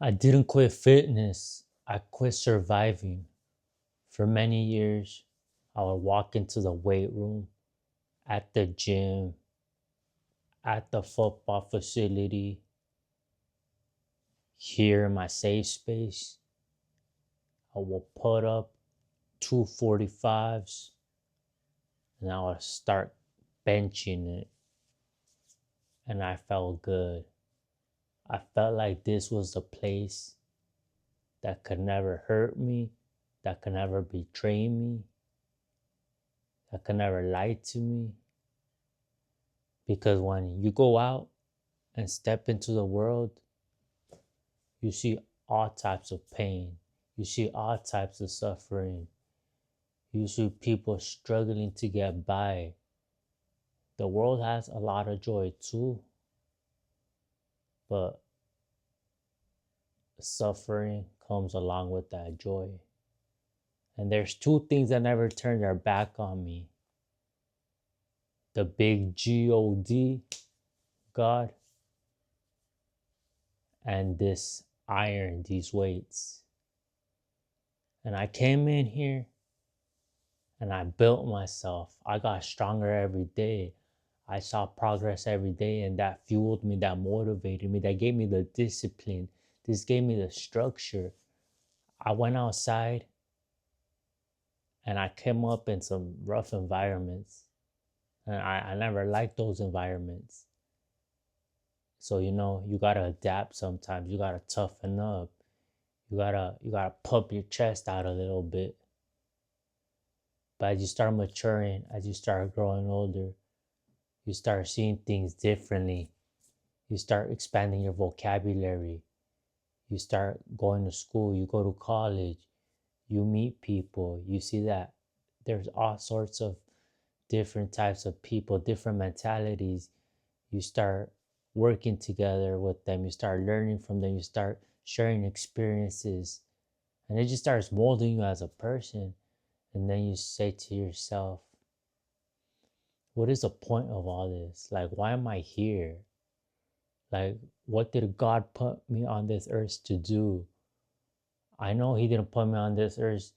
I didn't quit fitness. I quit surviving. For many years, I would walk into the weight room, at the gym, at the football facility, here in my safe space. I will put up 245s and I would start benching it. And I felt good. I felt like this was the place that could never hurt me, that could never betray me, that could never lie to me. Because when you go out and step into the world, you see all types of pain. You see all types of suffering. You see people struggling to get by. The world has a lot of joy too, but suffering comes along with that joy. And there's two things that never turn their back on me: the big God, God, and this iron, these weights. And I came in here and I built myself. I got stronger every day. I saw progress every day, and that fueled me, that motivated me, that gave me the discipline. This gave me the structure. I went outside and I came up in some rough environments. And I never liked those environments. So you gotta adapt sometimes. You gotta toughen up. You gotta pump your chest out a little bit. But as you start maturing, as you start growing older, you start seeing things differently. You start expanding your vocabulary. You start going to school, you go to college, you meet people, you see that there's all sorts of different types of people, different mentalities. You start working together with them, you start learning from them, you start sharing experiences, and it just starts molding you as a person. And then you say to yourself, what is the point of all this? Like, why am I here? Like, what did God put me on this earth to do? I know He didn't put me on this earth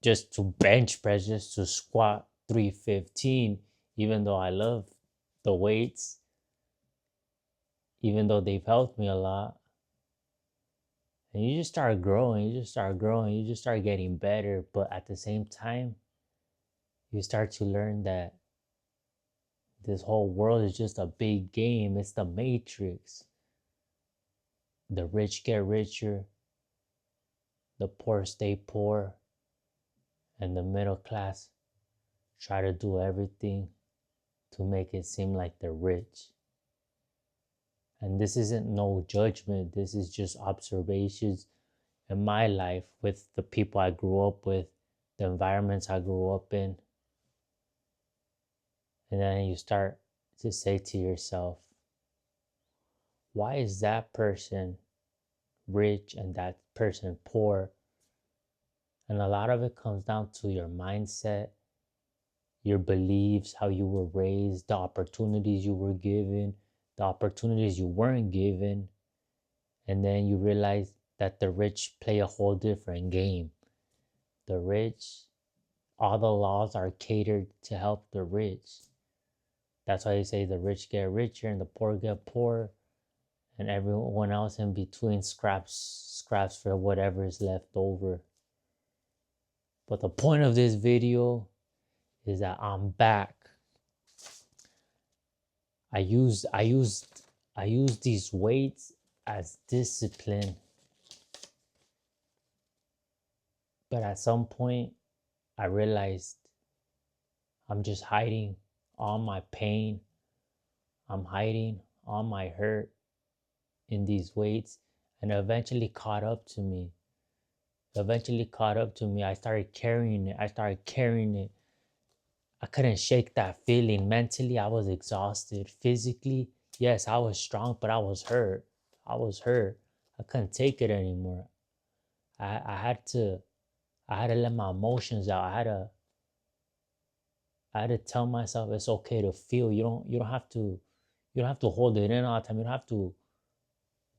just to bench press, just to squat 315, even though I love the weights, even though they've helped me a lot. And you just start growing, you just start growing, you just start getting better. But at the same time, you start to learn that this whole world is just a big game. It's the matrix. The rich get richer, the poor stay poor, and the middle class try to do everything to make it seem like they're rich. And this isn't no judgment, this is just observations in my life with the people I grew up with, the environments I grew up in. And then you start to say to yourself, why is that person rich and that person poor? And a lot of it comes down to your mindset, your beliefs, how you were raised, the opportunities you were given, the opportunities you weren't given. And then you realize that the rich play a whole different game. The rich, all the laws are catered to help the rich. That's why you say the rich get richer and the poor get poorer, and everyone else in between scraps for whatever is left over. But the point of this video is that I'm back. I use these weights as discipline. But at some point I realized I'm just hiding all my pain. I'm hiding all my hurt in these weights, and it eventually caught up to me. I started carrying it. I couldn't shake that feeling. Mentally, I was exhausted. Physically, yes, I was strong, but I was hurt. I couldn't take it anymore. I had to let my emotions out. I had to tell myself it's okay to feel. You don't have to hold it in all the time. You don't have to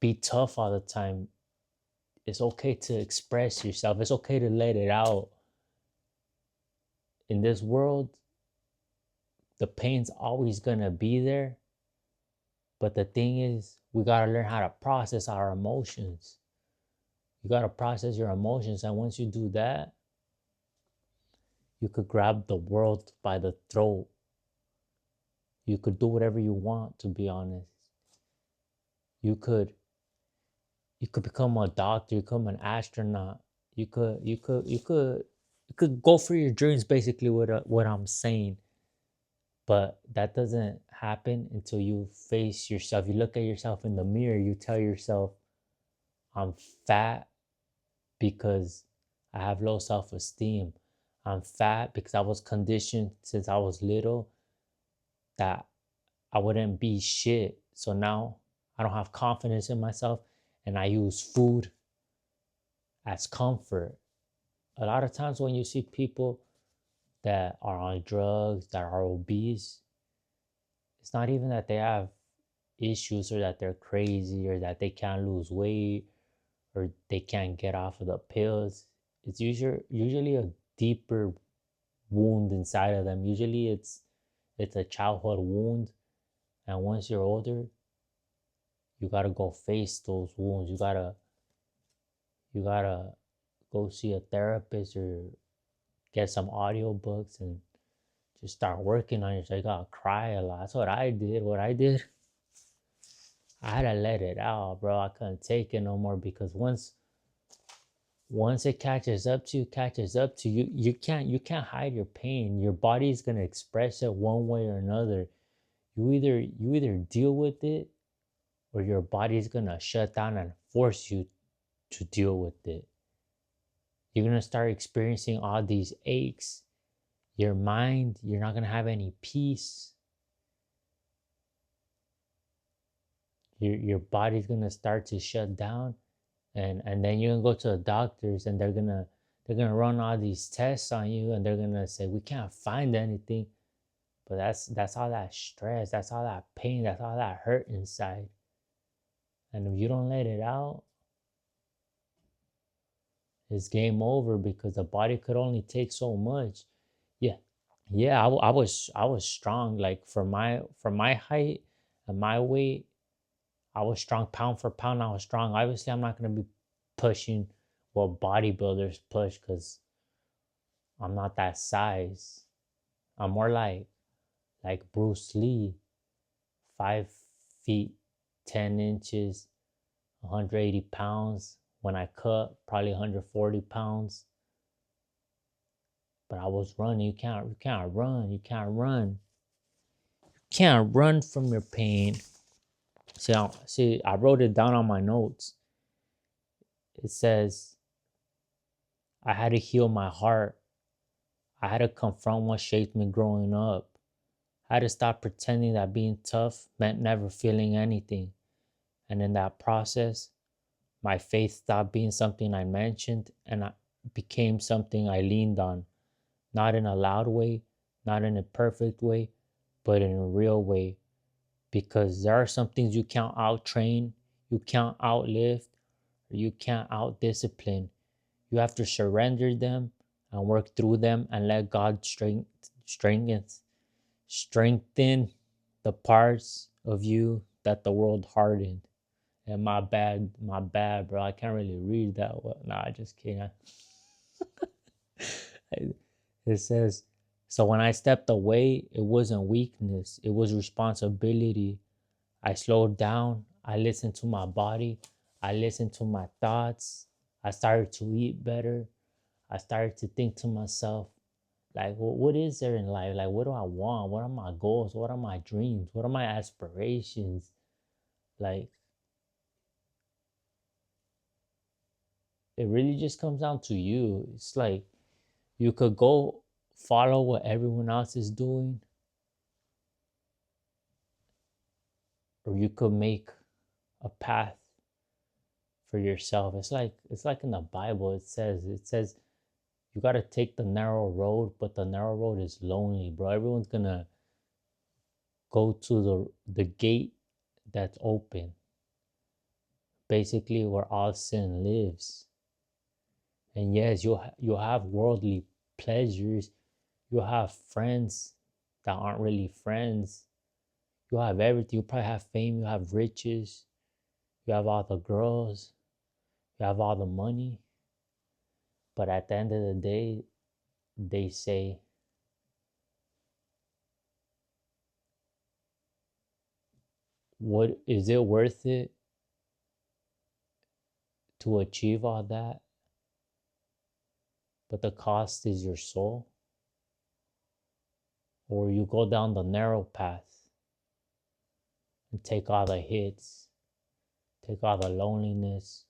be tough all the time. It's okay to express yourself. It's okay to let it out. In this world, the pain's always gonna be there. But the thing is, we gotta learn how to process our emotions. You gotta process your emotions, and once you do that, you could grab the world by the throat. You could do whatever you want, to be honest. You could you could become a doctor, you become an astronaut. You could go for your dreams, basically what I'm saying. But that doesn't happen until you face yourself. You look at yourself in the mirror, you tell yourself, I'm fat because I have low self-esteem. I'm fat because I was conditioned since I was little that I wouldn't be shit. So now I don't have confidence in myself and I use food as comfort. A lot of times when you see people that are on drugs, that are obese, it's not even that they have issues or that they're crazy or that they can't lose weight or they can't get off of the pills. It's usually a deeper wound inside of them. Usually it's a childhood wound, and once you're older, you gotta go face those wounds. You gotta go see a therapist or get some audiobooks and just start working on yourself. You gotta cry a lot. That's what I did. I had to let it out, bro. I couldn't take it no more because once it catches up to you, you can't hide your pain. Your body's gonna express it one way or another. You either deal with it or your body's gonna shut down and force you to deal with it. You're gonna start experiencing all these aches. Your mind, you're not gonna have any peace. Your body's gonna start to shut down, and then you're gonna go to the doctors and they're gonna run all these tests on you and they're gonna say we can't find anything. But that's all that stress, that's all that pain, that's all that hurt inside. And if you don't let it out, it's game over because the body could only take so much. Yeah, yeah. I was strong. Like for my height and my weight, I was strong pound for pound. I was strong. Obviously, I'm not gonna be pushing what bodybuilders push because I'm not that size. I'm more like Bruce Lee, 5 feet 10 inches, 180 pounds. When I cut, probably 140 pounds. But I was running. You can't run. You can't run. You can't run from your pain. See, I wrote it down on my notes. It says I had to heal my heart. I had to confront what shaped me growing up. I had to stop pretending that being tough meant never feeling anything. And in that process, my faith stopped being something I mentioned and I became something I leaned on. Not in a loud way, not in a perfect way, but in a real way. Because there are some things you can't out train, you can't outlive, or you can't out discipline. You have to surrender them and work through them and let God strengthen the parts of you that the world hardened. And my bad, bro. I can't really read that well. Nah, I just can't. It says, so when I stepped away, it wasn't weakness, it was responsibility. I slowed down, I listened to my body, I listened to my thoughts, I started to eat better, I started to think to myself, like, what is there in life? Like, what do I want? What are my goals? What are my dreams? What are my aspirations? Like, it really just comes down to you. It's like you could go follow what everyone else is doing, or you could make a path for yourself. It's like in the Bible. It says you gotta take the narrow road, but the narrow road is lonely, bro. Everyone's gonna go to the gate that's open. basically where all sin lives. And yes, you'll have worldly pleasures. You'll have friends that aren't really friends. You'll have everything. You'll probably have fame. You have riches. You have all the girls. You have all the money. But at the end of the day, they say, what is it worth it to achieve all that? But the cost is your soul? Or you go down the narrow path and take all the hits, take all the loneliness,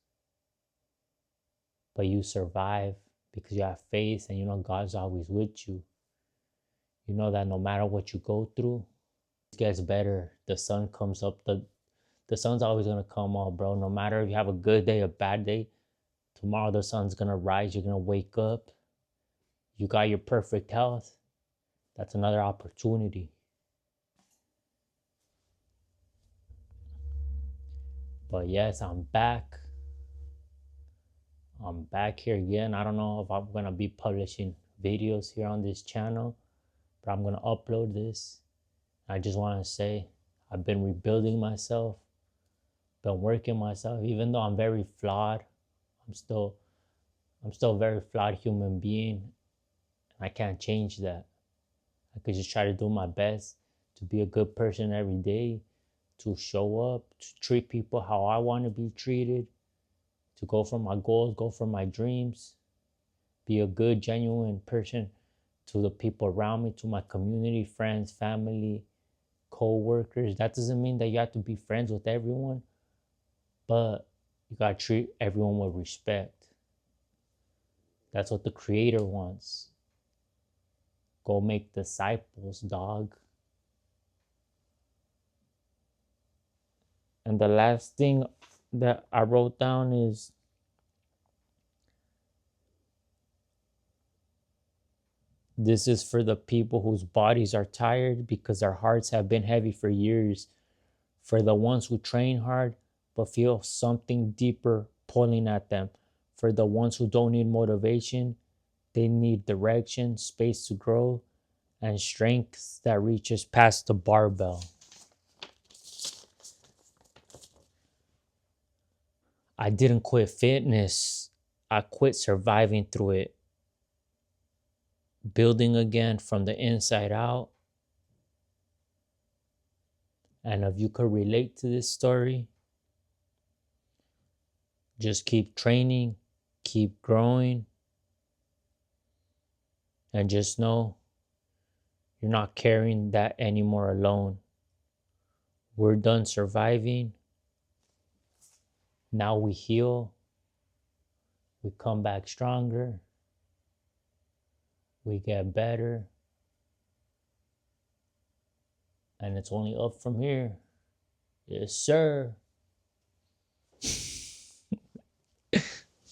but you survive because you have faith and you know God's always with you. You know that no matter what you go through, it gets better. The sun comes up. The sun's always gonna come up, bro. No matter if you have a good day, a bad day, tomorrow the sun's gonna rise. You're gonna wake up. You got your perfect health. That's another opportunity. But yes, I'm back. I'm back here again. I don't know if I'm gonna be publishing videos here on this channel, but I'm gonna upload this. I just want to say I've been rebuilding myself, been working myself. Even though I'm very flawed, I'm still a very flawed human being, and I can't change that. I could just try to do my best to be a good person every day, to show up, to treat people how I want to be treated, to go for my goals, go for my dreams, be a good, genuine person to the people around me, to my community, friends, family, co-workers. That doesn't mean that you have to be friends with everyone, but you gotta treat everyone with respect. That's what the Creator wants. Go make disciples, dog. And the last thing that I wrote down is, this is for the people whose bodies are tired because their hearts have been heavy for years. For the ones who train hard but feel something deeper pulling at them. For the ones who don't need motivation, they need direction, space to grow, and strength that reaches past the barbell. I didn't quit fitness. I quit surviving through it. Building again from the inside out. And if you could relate to this story, just keep training, keep growing, and just know you're not carrying that anymore alone. We're done surviving. Now we heal. We come back stronger. We get better. And it's only up from here. Yes, sir.